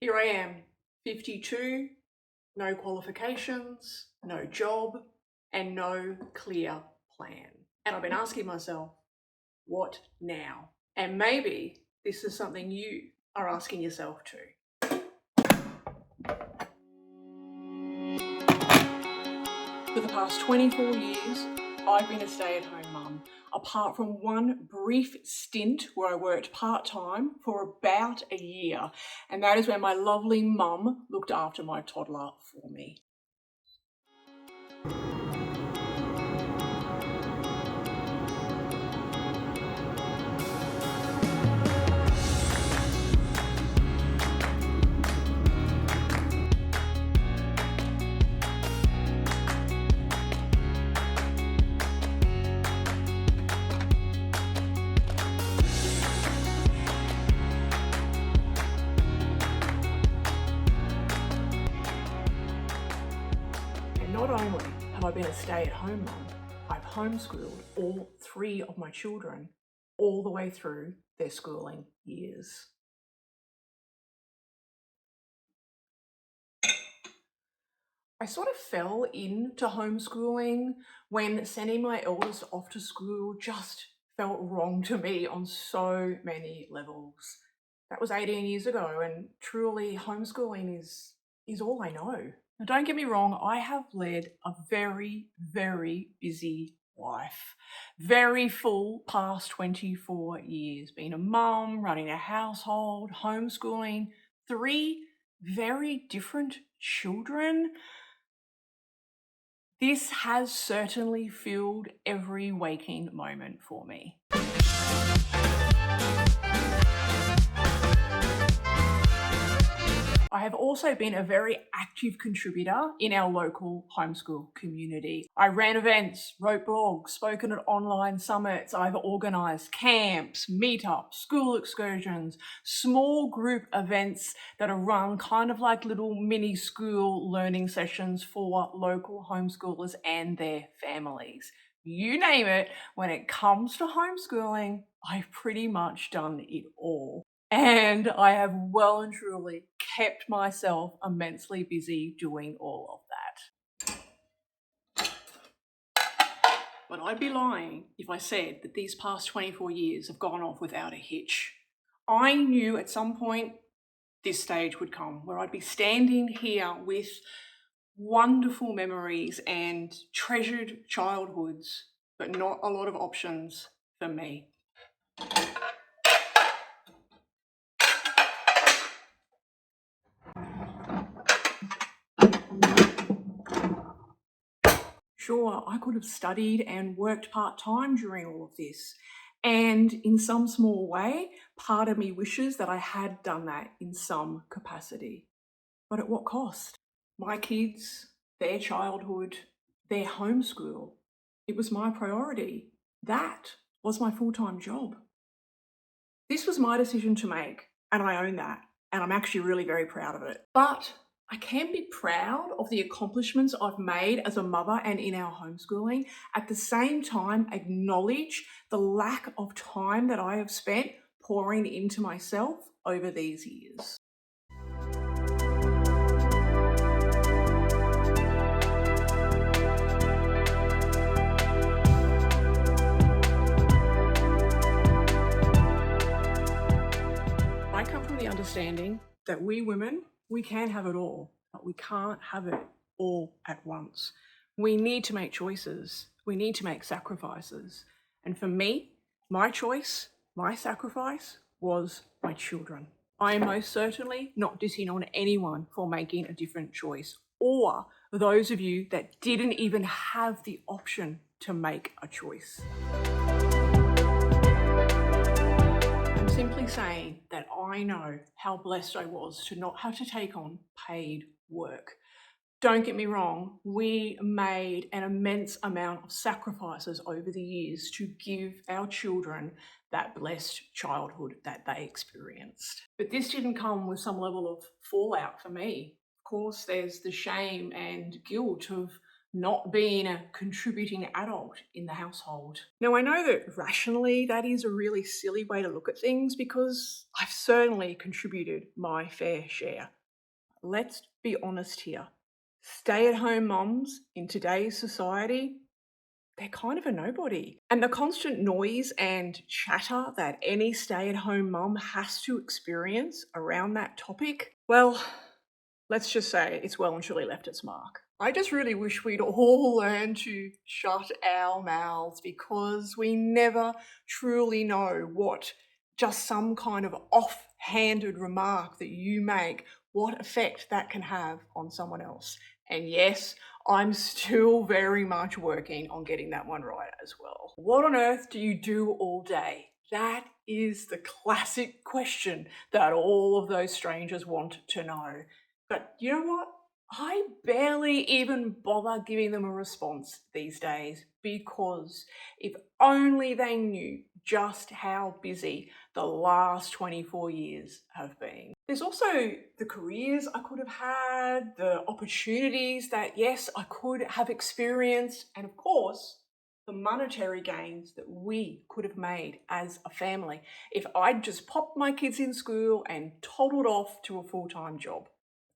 Here I am, 52, no qualifications, no job, and no clear plan. And I've been asking myself, what now? And maybe this is something you are asking yourself too. For the past 24 years, I've been a stay-at-home mum, apart from one brief stint where I worked part-time for about a year, and that is when my lovely mum looked after my toddler for me. And not only have I been a stay-at-home mum, I've homeschooled all three of my children all the way through their schooling years. I sort of fell into homeschooling when sending my eldest off to school just felt wrong to me on so many levels. That was 18 years ago, and truly homeschooling is all I know. Now, don't get me wrong, I have led a very, very busy life. Very full past 24 years, being a mum, running a household, homeschooling, three very different children. This has certainly filled every waking moment for me. I have also been a very active contributor in our local homeschool community. I ran events, wrote blogs, spoken at online summits. I've organised camps, meetups, school excursions, small group events that are run kind of like little mini school learning sessions for local homeschoolers and their families. You name it, when it comes to homeschooling, I've pretty much done it all. And I have well and truly kept myself immensely busy doing all of that. But I'd be lying if I said that these past 24 years have gone off without a hitch. I knew at some point this stage would come where I'd be standing here with wonderful memories and treasured childhoods, but not a lot of options for me. Sure, I could have studied and worked part-time during all of this. And in some small way, part of me wishes that I had done that in some capacity. But at what cost? My kids, their childhood, their homeschool. It was my priority. That was my full-time job. This was my decision to make, and I own that. And I'm actually really very proud of it. But I can be proud of the accomplishments I've made as a mother and in our homeschooling. At the same time, acknowledge the lack of time that I have spent pouring into myself over these years. I come from the understanding that we women, we can have it all, but we can't have it all at once. We need to make choices. We need to make sacrifices. And for me, my choice, my sacrifice was my children. I am most certainly not dissing on anyone for making a different choice, or those of you that didn't even have the option to make a choice. I'm simply saying that I know how blessed I was to not have to take on paid work. Don't get me wrong, we made an immense amount of sacrifices over the years to give our children that blessed childhood that they experienced. But this didn't come with some level of fallout for me. Of course, there's the shame and guilt of not being a contributing adult in the household. Now, I know that rationally that is a really silly way to look at things because I've certainly contributed my fair share. Let's be honest here. Stay-at-home moms in today's society, they're kind of a nobody. And the constant noise and chatter that any stay-at-home mum has to experience around that topic, well, let's just say it's well and truly left its mark. I just really wish we'd all learn to shut our mouths because we never truly know what just some kind of off-handed remark that you make, what effect that can have on someone else. And yes, I'm still very much working on getting that one right as well. What on earth do you do all day? That is the classic question that all of those strangers want to know. But you know what? I barely even bother giving them a response these days because if only they knew just how busy the last 24 years have been. There's also the careers I could have had, the opportunities that, yes, I could have experienced, and of course, the monetary gains that we could have made as a family if I'd just popped my kids in school and toddled off to a full-time job.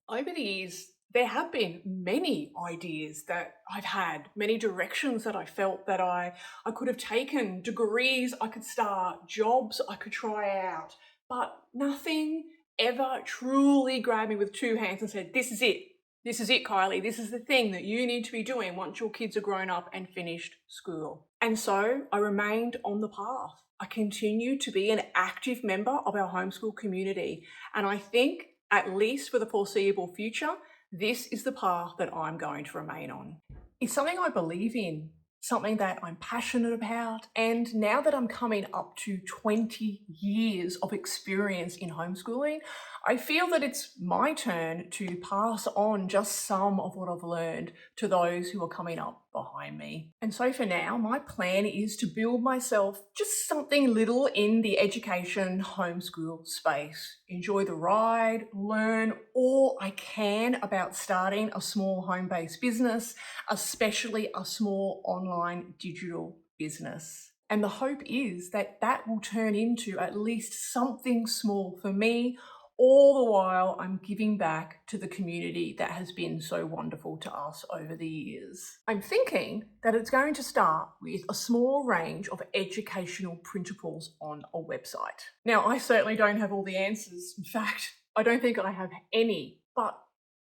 Over the years, there have been many ideas that I've had, many directions that I felt that I could have taken, degrees I could start, jobs I could try out, but nothing ever truly grabbed me with two hands and said, this is it. This is it, Kylie. This is the thing that you need to be doing once your kids are grown up and finished school. And so I remained on the path. I continued to be an active member of our homeschool community. And I think, at least for the foreseeable future, this is the path that I'm going to remain on. It's something I believe in, something that I'm passionate about, and now that I'm coming up to 20 years of experience in homeschooling, I feel that it's my turn to pass on just some of what I've learned to those who are coming up behind me. And so for now, my plan is to build myself just something little in the education homeschool space. Enjoy the ride, learn all I can about starting a small home-based business, especially a small online digital business. And the hope is that that will turn into at least something small for me, all the while I'm giving back to the community that has been so wonderful to us over the years. I'm thinking that it's going to start with a small range of educational printables on a website. Now, I certainly don't have all the answers. In fact, I don't think I have any, but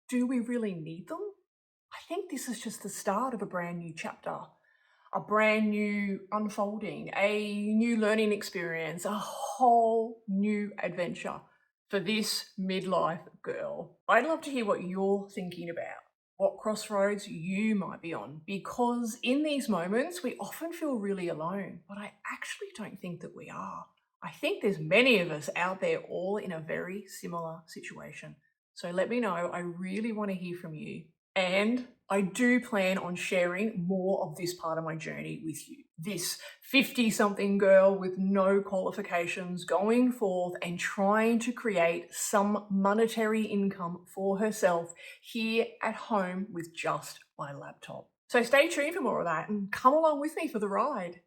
do we really need them? I think this is just the start of a brand new chapter, a brand new unfolding, a new learning experience, a whole new adventure for this midlife girl. I'd love to hear what you're thinking about, what crossroads you might be on, because in these moments, we often feel really alone, but I actually don't think that we are. I think there's many of us out there all in a very similar situation. So let me know. I really want to hear from you. And I do plan on sharing more of this part of my journey with you. This 50-something girl with no qualifications going forth and trying to create some monetary income for herself here at home with just my laptop. So stay tuned for more of that and come along with me for the ride.